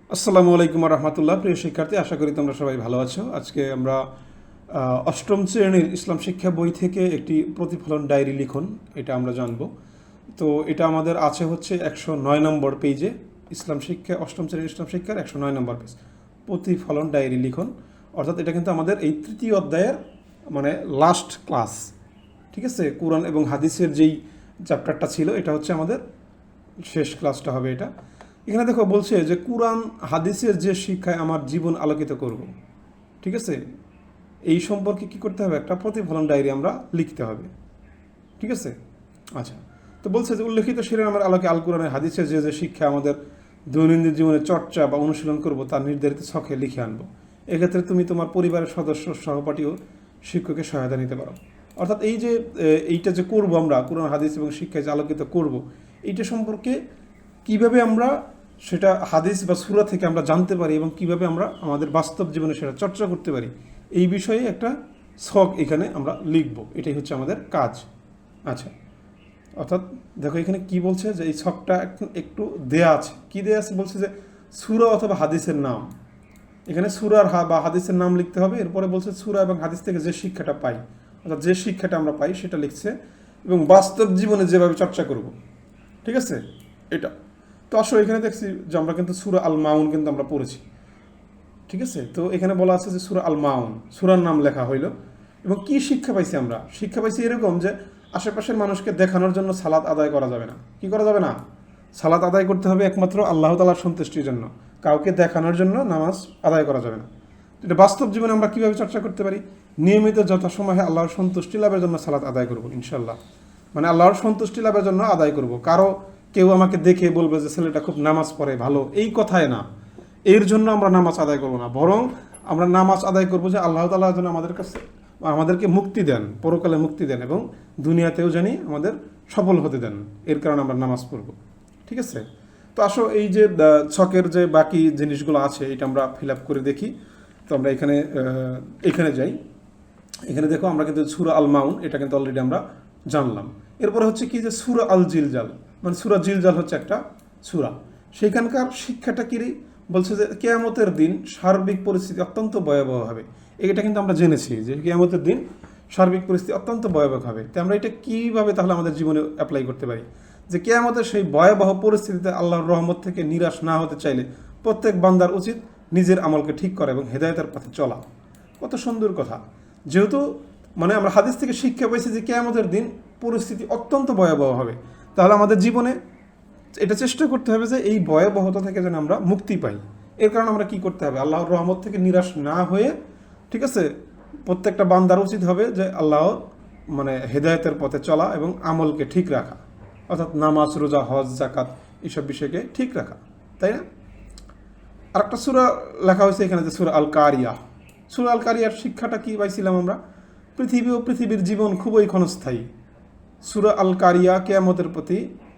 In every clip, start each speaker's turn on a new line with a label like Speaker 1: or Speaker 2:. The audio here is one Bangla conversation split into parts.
Speaker 1: আসসালামু আলাইকুম রহমতুল্লাহ। প্রিয় শিক্ষার্থী, আশা করি তোমরা সবাই ভালো আছো। আজকে আমরা অষ্টম শ্রেণীর ইসলাম শিক্ষা বই থেকে একটি প্রতিফলন ডায়েরি লিখন এটা আমরা জানব। তো এটা আমাদের আছে হচ্ছে 109 নম্বর পেজে, ইসলাম শিক্ষা অষ্টম শ্রেণীর ইসলাম শিক্ষার 109 নম্বর পেজ, প্রতিফলন ডায়েরি লিখন। অর্থাৎ এটা কিন্তু আমাদের এই তৃতীয় অধ্যায়ের মানে লাস্ট ক্লাস। ঠিক আছে, কোরআন এবং হাদিসের যেই চ্যাপ্টারটা ছিল এটা হচ্ছে আমাদের শেষ ক্লাসটা হবে এটা। এখানে দেখো বলছে যে কোরআন হাদিসের যে শিক্ষায় আমার জীবন আলোকিত করব। ঠিক আছে, এই সম্পর্কে কি করতে হবে? একটা প্রতিফলন ডায়েরি আমরা লিখতে হবে। ঠিক আছে, আচ্ছা। তো বলছে যে উল্লেখিত শিরোনামের আলোকে আল কোরআনের হাদিসের যে যে শিক্ষা আমাদের দৈনন্দিন জীবনে চর্চা বা অনুশীলন করব তার নির্ধারিত ছকে লিখে আনবো। এক্ষেত্রে তুমি তোমার পরিবারের সদস্য, সহপাঠী ও শিক্ষকের সহায়তা নিতে পারো। অর্থাৎ এই যে এইটা যে করব আমরা, কোরআন হাদিস এবং শিক্ষায় যে আলোকিত করব, এইটা সম্পর্কে কিভাবে আমরা সেটা হাদিস বা সূরা থেকে আমরা জানতে পারি এবং কিভাবে আমরা আমাদের বাস্তব জীবনে সেটা চর্চা করতে পারি, এই বিষয়ে একটা ছক এখানে আমরা লিখব। এটাই হচ্ছে আমাদের কাজ। আচ্ছা, অর্থাৎ দেখো এখানে কি বলছে যে এই ছকটা একটু দেয়া আছে। কি দেয়া আছে? বলছে যে সূরা অথবা হাদিসের নাম। এখানে সূরার বা হাদিসের নাম লিখতে হবে। এরপরে বলছে সূরা এবং হাদিস থেকে যে শিক্ষাটা পাই, অর্থাৎ যে শিক্ষাটা আমরা পাই সেটা লিখছে, এবং বাস্তব জীবনে যেভাবে চর্চা করব। ঠিক আছে, এটা তো আসলে এখানে দেখছি যে আমরা কিন্তু সূরা আল মাউন কিন্তু আমরা পড়েছি। ঠিক আছে, তো এখানে বলা আছে যে সূরা আল মাউন, সূরার নাম লেখা হইল। এবং কি শিক্ষা পাইছি আমরা? শিক্ষা পাইছি এরকম যে আশেপাশের মানুষকে দেখানোর জন্য সালাত আদায় করা যাবে না। কি করা যাবে না? সালাত আদায় করতে হবে একমাত্র আল্লাহ তাআলার সন্তুষ্টির জন্য, কাউকে দেখানোর জন্য নামাজ আদায় করা যাবে না। এটা বাস্তব জীবনে আমরা কিভাবে চর্চা করতে পারি? নিয়মিত যথাসময়ে আল্লাহর সন্তুষ্টি লাভের জন্য সালাত আদায় করব ইনশাল্লাহ। মানে আল্লাহর সন্তুষ্টি লাভের জন্য আদায় করব। কেউ আমাকে দেখে বলবে যে ছেলেটা খুব নামাজ পড়ে, ভালো, এই কথায় না, এর জন্য আমরা নামাজ আদায় করব না, বরং আমরা নামাজ আদায় করব যে আল্লাহ তাআলা যেন আমাদেরকে মুক্তি দেন, পরকালে মুক্তি দেন, এবং দুনিয়াতেও জানি আমাদের সফল হতে দেন, এর কারণে আমরা নামাজ পড়ব। ঠিক আছে, তো আসো এই যে ছকের যে বাকি জিনিসগুলো আছে এটা আমরা ফিল আপ করে দেখি। তো আমরা এখানে যাই। এখানে দেখো আমরা কিন্তু সূরা আল মাউন এটা কিন্তু অলরেডি আমরা জানলাম। এরপরে হচ্ছে কি যে সূরা আল জিলজাল, মানে সূরা জিলজাল হচ্ছে একটা সূরা। সেখানকার শিক্ষাটা কি? বলছে যে কিয়ামতের দিন সার্বিক পরিস্থিতি অত্যন্ত ভয়াবহ হবে। এটা কিন্তু আমরা জেনেছি যে কিয়ামতের দিন সার্বিক পরিস্থিতি অত্যন্ত ভয়াবহ হবে। তো আমরা এটা কীভাবে তাহলে আমাদের জীবনে অ্যাপ্লাই করতে পারি? যে কিয়ামতের সেই ভয়াবহ পরিস্থিতিতে আল্লাহর রহমত থেকে নিরাশ না হতে চাইলে প্রত্যেক বান্দার উচিত নিজের আমলকে ঠিক করা এবং হেদায়েতের পথে চলা। কত সুন্দর কথা! যেহেতু মানে আমরা হাদিস থেকে শিক্ষা পাইছি যে কিয়ামতের দিন পরিস্থিতি অত্যন্ত ভয়াবহ হবে, তাহলে আমাদের জীবনে এটা চেষ্টা করতে হবে যে এই ভয়াবহতা থেকে যেন আমরা মুক্তি পাই। এর কারণে আমরা কি করতে হবে? আল্লাহর রহমত থেকে নিরাশ না হয়ে, ঠিক আছে, প্রত্যেকটা বান্দার উচিত হবে যে আল্লাহর মানে হেদায়েতের পথে চলা এবং আমলকে ঠিক রাখা, অর্থাৎ নামাজ, রোজা, হজ, জাকাত এইসব বিষয়কে ঠিক রাখা, তাই না? আরেকটা সূরা লেখা হয়েছে এখানে যে সূরা আল কারিয়া। সূরা আল কারিয়ার শিক্ষাটা কি পাইছিলাম আমরা? পৃথিবী ও পৃথিবীর জীবন খুবই ক্ষণস্থায়ী। সূরা আল কারিয়া কিয়ামতের প্রতি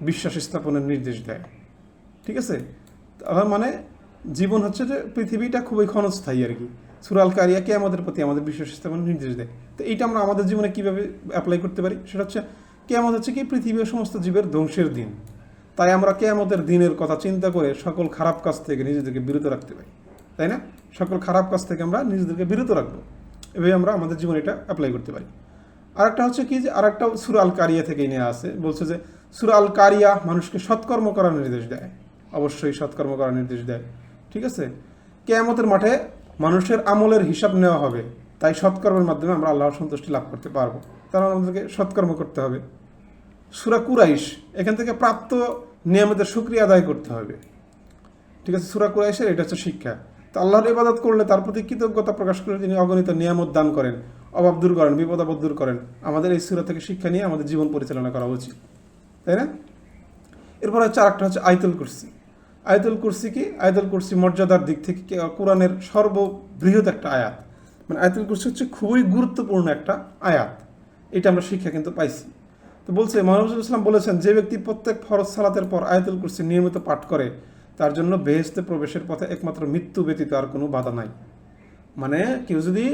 Speaker 1: বিশ্বাস স্থাপনের নির্দেশ দেয়। ঠিক আছে, তার মানে জীবন হচ্ছে যে পৃথিবীটা খুবই ক্ষণস্থায়ী আর কি। সূরা আল কারিয়া কিয়ামতের প্রতি আমাদের বিশ্বাস স্থাপনের নির্দেশ দেয়। তো এইটা আমরা আমাদের জীবনে কীভাবে অ্যাপ্লাই করতে পারি? সেটা হচ্ছে কিয়ামত হচ্ছে কি পৃথিবীর সমস্ত জীবের ধ্বংসের দিন। তাই আমরা কিয়ামতের দিনের কথা চিন্তা করে সকল খারাপ কাজ থেকে নিজেদেরকে বিরত রাখতে পারি, তাই না? সকল খারাপ কাজ থেকে আমরা নিজেদেরকে বিরত রাখবো। এভাবে আমরা আমাদের জীবনে এটা অ্যাপ্লাই করতে পারি। আরেকটা হচ্ছে কি যে আরেকটা সূরা আল কারিয়া থেকেই নেওয়া আছে। বলছে যে সূরা আল কারিয়া মানুষকে সৎকর্ম করার নির্দেশ দেয়, অবশ্যই সৎকর্ম করার নির্দেশ দেয়। ঠিক আছে, কিয়ামতের মাঠে মানুষের আমলের হিসাব নেওয়া হবে, তাই সৎকর্মের মাধ্যমে আমরা আল্লাহর সন্তুষ্টি লাভ করতে পারবো। তারা আমাদেরকে সৎকর্ম করতে হবে। সূরা কুরাইশ, এখান থেকে প্রাপ্ত নিয়ামতের শুকরিয়া আদায় করতে হবে। ঠিক আছে, সূরা কুরাইশের এটা হচ্ছে শিক্ষা। তো আল্লাহর ইবাদত করলে তার প্রতি কৃতজ্ঞতা প্রকাশ করে তিনি অগণিত নিয়ামত দান করেন, অভাব দূর করেন, বিপদ আপদ দূর করেন। আমাদের এই সূরা থেকে শিক্ষা নিয়ে আমাদের জীবন পরিচালনা করা উচিত, তাই না? এরপর হচ্ছে আরেকটা হচ্ছে আয়াতুল কুরসি। আয়াতুল কুরসি কি? আয়াতুল কুরসি মর্যাদার দিক থেকে কোরআনের সর্ববৃহৎ একটা আয়াত। মানে আয়াতুল কুরসি হচ্ছে খুবই গুরুত্বপূর্ণ একটা আয়াত। এটা আমরা শিক্ষা কিন্তু পাইছি। তো বলছে মুহাম্মদ সাল্লাল্লাহু আলাইহি ওয়াসাল্লাম বলেছেন, যে ব্যক্তি প্রত্যেক ফরজ সালাতের পর আয়াতুল কুরসি নিয়মিত পাঠ করে তার জন্য বেহেশতে প্রবেশের পথে একমাত্র মৃত্যু ব্যতীত আর কোনো বাধা নাই। মানে কেউ যদি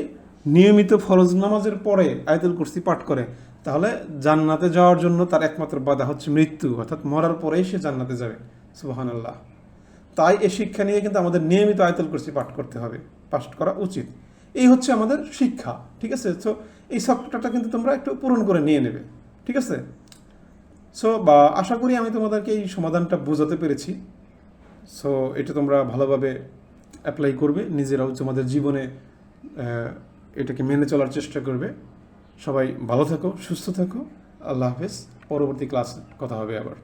Speaker 1: নিয়মিত ফরজ নামাজের পরে আয়াতুল কুরসি পাঠ করে তাহলে জান্নাতে যাওয়ার জন্য তার একমাত্র বাধা হচ্ছে মৃত্যু, অর্থাৎ মরার পরেই সে জান্নাতে যাবে। সুবহানাল্লাহ। তাই এই শিক্ষা নিয়ে কিন্তু আমাদের নিয়মিত আয়াতুল কুরসি পাঠ করতে হবে, পাঠ করা উচিত। এই হচ্ছে আমাদের শিক্ষা, ঠিক আছে? তো এই সফটওয়্যারটা কিন্তু তোমরা একটু পূরণ করে নিয়ে নেবে, ঠিক আছে? সো আশা করি আমি তোমাদেরকে এই সমাধানটা বোঝাতে পেরেছি। সো এটা তোমরা ভালোভাবে অ্যাপ্লাই করবে, নিজেরাও তোমাদের জীবনে এটাকে মেনে চলার চেষ্টা করবে। সবাই ভালো থাকো, সুস্থ থাকো, আল্লাহ হাফেজ। পরবর্তী ক্লাসে কথা হবে আবার।